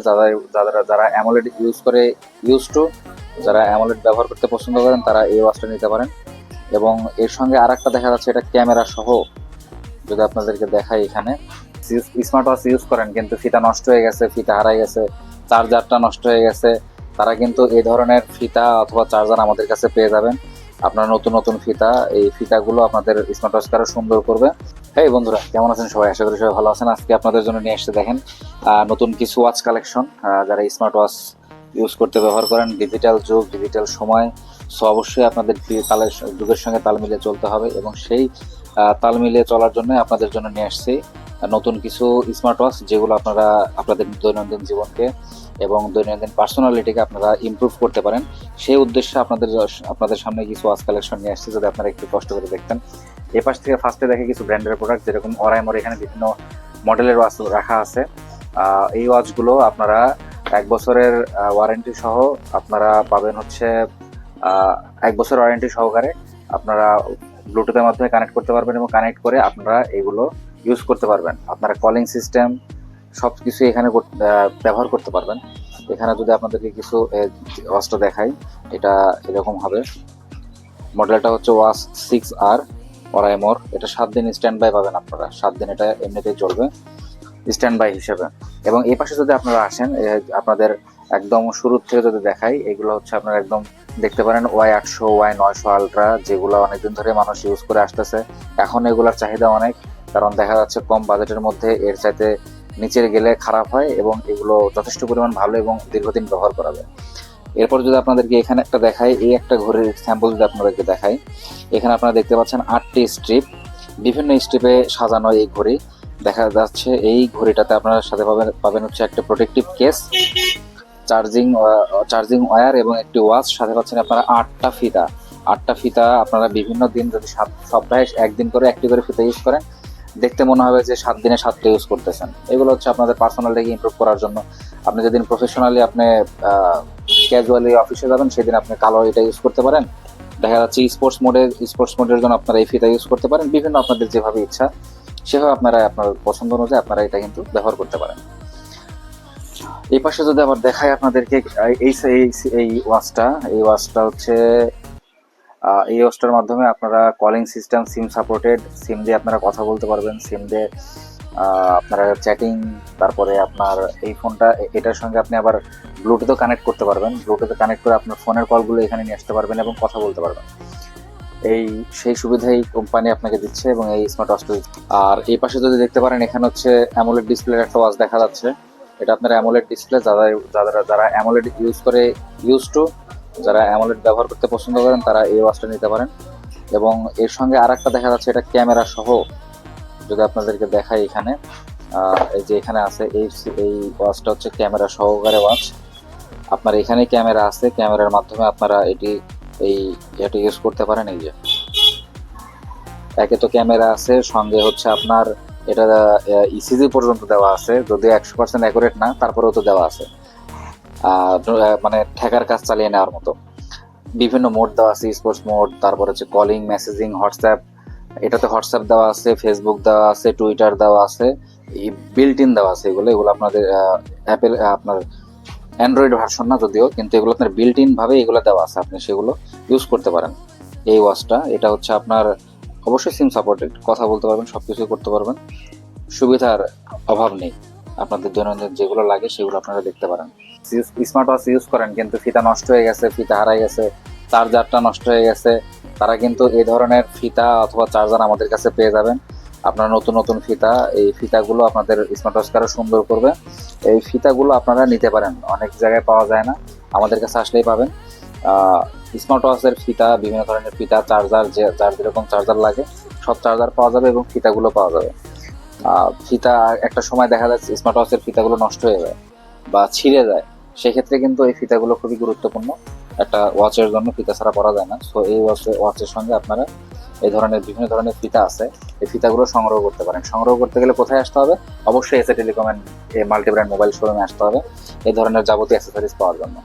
যারা যারা যারা অ্যামোলেড ইউজ টু, যারা অ্যামোলেড ব্যবহার করতে পছন্দ করেন তারা এই ওয়াচটা নিতে পারেন। এবং এর সঙ্গে আরেকটা দেখা যাচ্ছে, এটা ক্যামেরা সহ। যদি আপনাদেরকে দেখাই, এখানে স্মার্ট ওয়াচ ইউজ করেন কিন্তু ফিতা নষ্ট হয়ে গেছে, ফিতা হারাই গেছে, চার্জারটা নষ্ট হয়ে গেছে, তারা কিন্তু এই ধরনের ফিতা অথবা চার্জার আমাদের কাছে পেয়ে যাবেন। আপনার নতুন নতুন ফিতা, এই ফিতাগুলো আপনাদের স্মার্ট ওয়াচকে আরো সুন্দর করবে। হ্যাঁ বন্ধুরা, কেমন আছেন সবাই? আশা করি সবাই ভালো আছেন। আজকে আপনাদের জন্য নিয়ে এসে দেখেন নতুন কিছু ওয়াচ কালেকশন। যারা স্মার্ট ওয়াচ ইউজ করতে ব্যবহার করেন, ডিজিটাল যুগ, ডিজিটাল সময়, সো অবশ্যই আপনাদের তালের যুগের সঙ্গে তাল মিলিয়ে চলতে হবে, এবং সেই তাল মিলিয়ে চলার জন্য আপনাদের জন্য নিয়ে আসছি নতুন কিছু স্মার্ট ওয়াচ, যেগুলো আপনারা আপনাদের দৈনন্দিন জীবনকে এবং দৈনন্দিন পার্সোনালিটিকে আপনারা ইমপ্রুভ করতে পারেন। সেই উদ্দেশ্যে আপনাদের সামনে কিছু ওয়াচ কালেকশন নিয়ে আসছি, যদি আপনারা একটু কষ্ট করে দেখতেন। এ পাশ থেকে ফার্স্টে দেখে কিছু ব্র্যান্ডের প্রোডাক্ট, যেরকম ওরাইমোর, এখানে বিভিন্ন মডেলের ওয়াচ রাখা আছে। এই ওয়াচগুলো আপনারা 1 বছরের ওয়ারেন্টি সহ আপনারা পাবেন হচ্ছে 1 বছর ওয়ারেন্টি সহকারে আপনারা ব্লুটুথের মাধ্যমে কানেক্ট করতে পারবেন, এবং কানেক্ট করে আপনারা এগুলো ইউজ করতে পারবেন। আপনারা কলিং সিস্টেম সব কিছু এখানে ব্যবহার করতে পারবেন। এখানে যদি আপনাদেরকে কিছু ওয়াচটা দেখাই, এটা এরকম হবে। মডেলটা হচ্ছে ওয়াচ 6R ওরাইমোর। এটা 7 দিন স্ট্যান্ড বাই পাবেন আপনারা, 7 দিন এটা এমনিতেই চলবে স্ট্যান্ড বাই হিসেবে। এবং এই পাশে যদি আপনারা আসেন, আপনাদের একদম শুরুর থেকে যদি দেখাই, এগুলো হচ্ছে আপনারা একদম দেখতে পারেন Y800, Y900 আলট্রা, যেগুলো অনেকদিন ধরে মানুষ ইউজ করে আসতেছে। এখন এগুলোর চাহিদা অনেক, কারণ দেখা যাচ্ছে কম বাজেটের মধ্যে এর চাইতে নিচের গেলে খারাপ হয়, এবং এগুলো যথেষ্ট পরিমাণ ভালো এবং দীর্ঘদিন ব্যবহার করা যায়। এরপর যদি আপনাদেরকে এখানে একটা দেখাই, এই একটা ঘড়ির স্যাম্পল যদি আপনাদেরকে দেখাই, এখানে আপনারা দেখতে পাচ্ছেন 8টি স্ট্রিপ, বিভিন্ন স্ট্রিপে সাজানো এই ঘড়ি দেখা যাচ্ছে। এই ঘড়িটাতে আপনারা সাথে পাবেন হচ্ছে একটা প্রোটেক্টিভ কেস, চার্জিং ওয়্যার এবং একটি ওয়াচ। সাথে পাচ্ছেন আপনারা 8টা ফিতা। আপনারা বিভিন্ন দিন যদি সপ্তাহে 1 দিন করে একটি করে ফিতা ইউজ করেন, দেখতে মনে হবে যে 7 দিনে 7টা ইউজ করতেছেন। এগুলো হচ্ছে আপনাদের পার্সোনালিটিকে ইমপ্রুভ করার জন্য। আপনি যেদিন প্রফেশনালি আপনি ক্যাজুয়ালি অফিসে যাবেন, সেদিন আপনি কালো এটা ইউজ করতে পারেন। দেখা যাচ্ছে স্পোর্টস মোডের জন্য আপনারা এই ফিতা ইউজ করতে পারেন। বিভিন্ন আপনাদের যেভাবে ইচ্ছা সেভাবে আপনারা আপনার পছন্দ অনুযায়ী আপনারা এটা কিন্তু ব্যবহার করতে পারেন। এই পাশে যদি আবার দেখাই আপনাদেরকে, এই ওয়াচটা হচ্ছে এই ওয়াচটার মাধ্যমে আপনারা কলিং সিস্টেম, সিম সাপোর্টেড, সিম দিয়ে আপনারা কথা বলতে পারবেন, সিম দিয়ে আপনারা চ্যাটিং, তারপরে আপনার এই ফোনটা এটার সঙ্গে আপনি আবার ব্লুটুথও কানেক্ট করতে পারবেন। ব্লুটুথে কানেক্ট করে আপনার ফোনের কলগুলো এখানে নিয়ে আসতে পারবেন এবং কথা বলতে পারবেন। সেই সুবিধাই কোম্পানি আপনাকে দিচ্ছে, এবং এই স্মার্ট ওয়াচটা। আর এই পাশে যদি দেখতে পারেন, এখানে হচ্ছে অ্যামোলেড ডিসপ্লের একটা ওয়াচ দেখা যাচ্ছে। এটা আপনার অ্যামোলেড ডিসপ্লে, যারা অ্যামোলেড ইউজ টু, যারা অ্যামোলেড ব্যবহার করতে পছন্দ করেন তারা এই ওয়াচটা নিতে পারেন। এবং এর সঙ্গে আরেকটা দেখা যাচ্ছে, এটা ক্যামেরা সহ। যদি আপনাদেরকে দেখাই, এখানে এই যে এখানে আছে, এই ওয়াচটা হচ্ছে ক্যামেরা সহকারে ওয়াচ। আপনার এখানে ক্যামেরা আছে, ক্যামেরার মাধ্যমে আপনারা এটা ইউজ করতে পারেন। এই যে একে তো ক্যামেরা আছে, সঙ্গে হচ্ছে আপনার এটা ইসিজি পর্যন্ত দেওয়া আছে, যদিও 100% অ্যাকুরেট না, তারপরেও তো দেওয়া আছে, মানে ঠেকার কাজ চালিয়ে নেওয়ার মতো। বিভিন্ন মোড দেওয়া আছে, স্পোর্টস মোড, তারপর হচ্ছে কলিং, মেসেজিং, হোয়াটসঅ্যাপ। এটাতে হোয়াটসঅ্যাপ দেওয়া আছে, ফেসবুক দেওয়া আছে, টুইটার দেওয়া আছে, বিল্ট ইন দেওয়া আছে। এগুলো আপনাদের অ্যাপেল, আপনার অ্যান্ড্রয়েড ভার্সন না যদিও, কিন্তু এগুলো আপনার বিল্ট ইন ভাবে এগুলো দেওয়া আছে, আপনি সেগুলো ইউজ করতে পারেন। এই ওয়াচটা, এটা হচ্ছে আপনার অবশ্যই সিম সাপোর্টেড, কথা বলতে পারবেন, সবকিছু করতে পারবেন, সুবিধার অভাব নেই। আপনাদের দৈনন্দিন যেগুলো লাগে সেগুলো আপনারা দেখতে পারেন। স্মার্ট ওয়াচ ইউজ করেন কিন্তু ফিতা নষ্ট হয়ে গেছে, ফিতা হারাই গেছে, চার্জারটা নষ্ট হয়ে গেছে, তারা কিন্তু এই ধরনের ফিতা অথবা চার্জার আমাদের কাছে পেয়ে যাবেন। আপনার নতুন নতুন ফিতা, এই ফিতাগুলো আপনাদের স্মার্ট ওয়াচকে আরো সুন্দর করবে। এই ফিতাগুলো আপনারা নিতে পারেন, অনেক জায়গায় পাওয়া যায় না, আমাদের কাছে আসলেই পাবেন। স্মার্ট ওয়াচের ফিতা, বিভিন্ন ধরনের ফিতা, চার্জার, যার যেরকম চার্জার লাগে সব চার্জার পাওয়া যাবে, এবং ফিতাগুলো পাওয়া যাবে। ফিতা একটা সময় দেখা যাচ্ছে স্মার্ট ওয়াচের ফিতাগুলো নষ্ট হয়ে যায় বা ছিঁড়ে যায়, সেক্ষেত্রে কিন্তু এই ফিতাগুলো খুবই গুরুত্বপূর্ণ। একটা ওয়াচের জন্য ফিতা ছাড়া পরা যায় না। সো এই ওয়াচের সঙ্গে আপনারা এই ধরনের বিভিন্ন ধরনের ফিতা আছে, এই ফিতাগুলো সংগ্রহ করতে পারেন। সংগ্রহ করতে গেলে কোথায় আসতে হবে? অবশ্যই এসএ টেলিকমের মাল্টি ব্র্যান্ড মোবাইল শোরুমে আসতে হবে এই ধরনের যাবতীয় অ্যাক্সেসরিজ পাওয়ার জন্য।